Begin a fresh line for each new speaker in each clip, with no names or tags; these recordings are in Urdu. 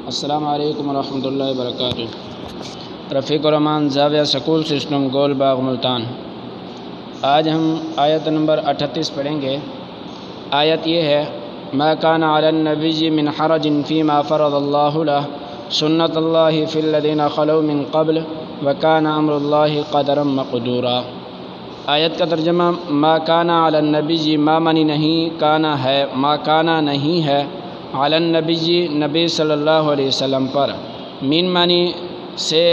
السلام علیکم ورحمۃ اللہ وبرکاتہ۔ رفیق الرحمان زاویہ سکول سسٹم گول باغ ملتان۔ آج ہم آیت نمبر 38 پڑھیں گے۔ آیت یہ ہے: ما کان علی النبی من حرج فیما فرض اللہ لہ سنت اللہ فی الذین خلو من قبل وکان امر اللہ قدرا مقدورا۔ آیت کا ترجمہ: ما کان علی النبی، ما منی نہیں، کانا ہے، ما کانا نہیں ہے، علی النبی نبی صلی اللہ علیہ وسلم پر، من منی سے،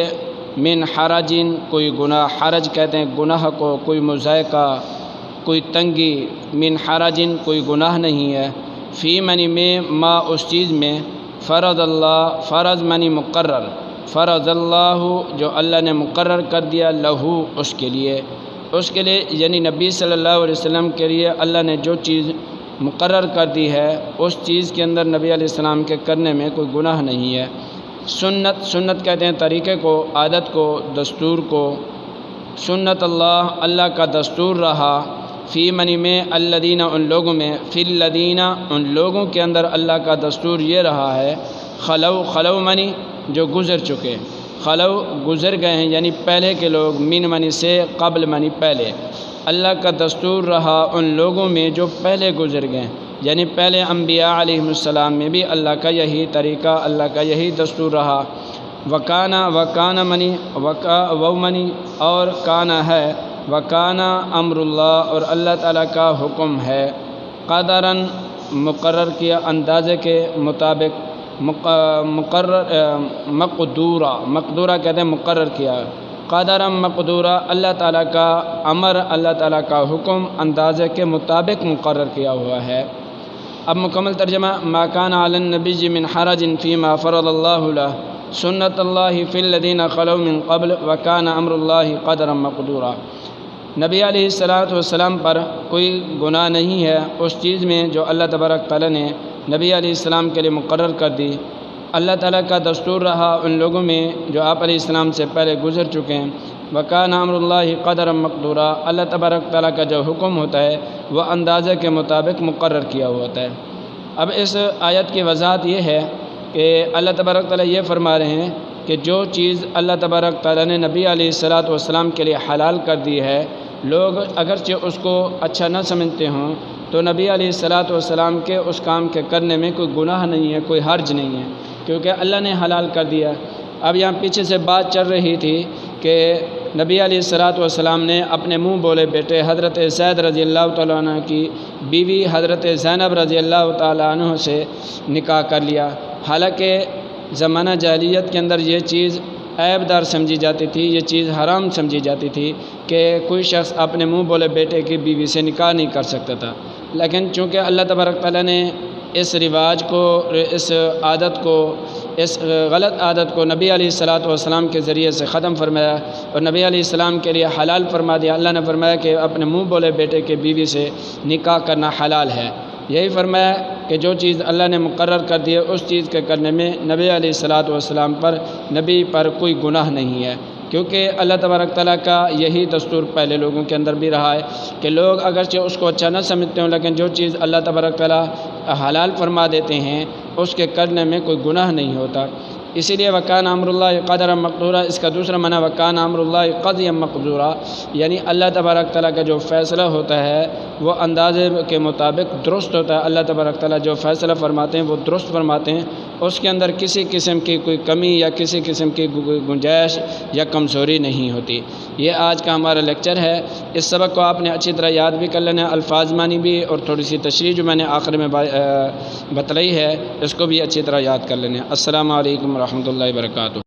من حرجن کوئی گناہ، حرج کہتے ہیں گناہ کو، کوئی مضائقہ، کوئی تنگی، من حرجن کوئی گناہ نہیں ہے، فی منی میں، ما اس چیز میں، فرض اللہ، فرض منی مقرر، فرض اللہ جو اللہ نے مقرر کر دیا، لہو اس کے لیے یعنی نبی صلی اللہ علیہ وسلم کے لیے اللہ نے جو چیز مقرر کر دی ہے اس چیز کے اندر نبی علیہ السلام کے کرنے میں کوئی گناہ نہیں ہے۔ سنت کہتے ہیں طریقے کو، عادت کو، دستور کو۔ سنت اللہ، اللہ کا دستور رہا، فی منی میں، الذین ان لوگوں میں، فی الذین ان لوگوں کے اندر اللہ کا دستور یہ رہا ہے، خلو منی جو گزر چکے، خلو گزر گئے ہیں یعنی پہلے کے لوگ، من منی سے، قبل منی پہلے، اللہ کا دستور رہا ان لوگوں میں جو پہلے گزر گئے، یعنی پہلے انبیاء علیہ السلام میں بھی اللہ کا یہی طریقہ، اللہ کا یہی دستور رہا۔ وکانا منی، وہ منی اور کانا ہے، وکانا امر اللہ اور اللہ تعالیٰ کا حکم ہے، قدراً مقرر کیا، اندازے کے مطابق، مقدورہ کہتے ہیں مقرر کیا، قدراً مقدورہ اللہ تعالیٰ کا امر، اللہ تعالیٰ کا حکم اندازے کے مطابق مقرر کیا ہوا ہے۔ اب مکمل ترجمہ: ما کان علی النبی من حرج فیما فرض اللہ لہ سنت اللہ فی الذین خلو من قبل وکان امر اللہ قدرا مقدورا۔ نبی علیہ السلام پر کوئی گناہ نہیں ہے اس چیز میں جو اللہ تبارک تعالیٰ نے نبی علیہ السلام کے لیے مقرر کر دی۔ اللہ تعالیٰ کا دستور رہا ان لوگوں میں جو آپ علیہ السلام سے پہلے گزر چکے ہیں، وکان امر اللہ قدرا مقدورا، اللہ تبارک تعالیٰ کا جو حکم ہوتا ہے وہ اندازے کے مطابق مقرر کیا ہوا ہوتا ہے۔ اب اس آیت کی وضاحت یہ ہے کہ اللہ تبارک تعالیٰ یہ فرما رہے ہیں کہ جو چیز اللہ تبارک تعالیٰ نے نبی علیہ السلام کے لیے حلال کر دی ہے، لوگ اگرچہ اس کو اچھا نہ سمجھتے ہوں تو نبی علیہ السلام کے اس کام کے کرنے میں کوئی گناہ نہیں ہے، کوئی حرج نہیں ہے، کیونکہ اللہ نے حلال کر دیا۔ اب یہاں پیچھے سے بات چل رہی تھی کہ نبی علیہ السلام نے اپنے منہ بولے بیٹے حضرت زید رضی اللہ تعالیٰ عنہ کی بیوی حضرت زینب رضی اللہ تعالیٰ عنہ سے نکاح کر لیا، حالانکہ زمانہ جاہلیت کے اندر یہ چیز عیب دار سمجھی جاتی تھی، یہ چیز حرام سمجھی جاتی تھی کہ کوئی شخص اپنے منہ بولے بیٹے کی بیوی سے نکاح نہیں کر سکتا تھا۔ لیکن چونکہ اللہ تبارک تعالیٰ نے اس رواج کو، اس عادت کو، اس غلط عادت کو نبی علیہ السلام کے ذریعے سے ختم فرمایا اور نبی علیہ السلام کے لیے حلال فرما دیا۔ اللہ نے فرمایا کہ اپنے منہ بولے بیٹے کے بیوی سے نکاح کرنا حلال ہے۔ یہی فرمایا کہ جو چیز اللہ نے مقرر کر دی ہے اس چیز کے کرنے میں نبی علیہ السلام پر، نبی پر کوئی گناہ نہیں ہے، کیونکہ اللہ تبارک تعالیٰ کا یہی دستور پہلے لوگوں کے اندر بھی رہا ہے کہ لوگ اگرچہ اس کو اچھا نہ سمجھتے ہوں لیکن جو چیز اللہ تبارک تعالیٰ حلال فرما دیتے ہیں اس کے کرنے میں کوئی گناہ نہیں ہوتا۔ اسی لیے وکان امر اللہ قدرا مقدورا، اس کا دوسرا معنی وکان امر اللہ قضیا مقدورا، یعنی اللہ تبارک تعالیٰ کا جو فیصلہ ہوتا ہے وہ اندازے کے مطابق درست ہوتا ہے۔ اللہ تبارک تعالیٰ جو فیصلہ فرماتے ہیں وہ درست فرماتے ہیں، اس کے اندر کسی قسم کی کوئی کمی یا کسی قسم کی گنجائش یا کمزوری نہیں ہوتی۔ یہ آج کا ہمارا لیکچر ہے۔ اس سبق کو آپ نے اچھی طرح یاد بھی کر لینا، الفاظ معنی بھی اور تھوڑی سی تشریح جو میں نے آخر میں بتلائی ہے اس کو بھی اچھی طرح یاد کر لینا۔ السلام علیکم ورحمۃ اللہ وبرکاتہ۔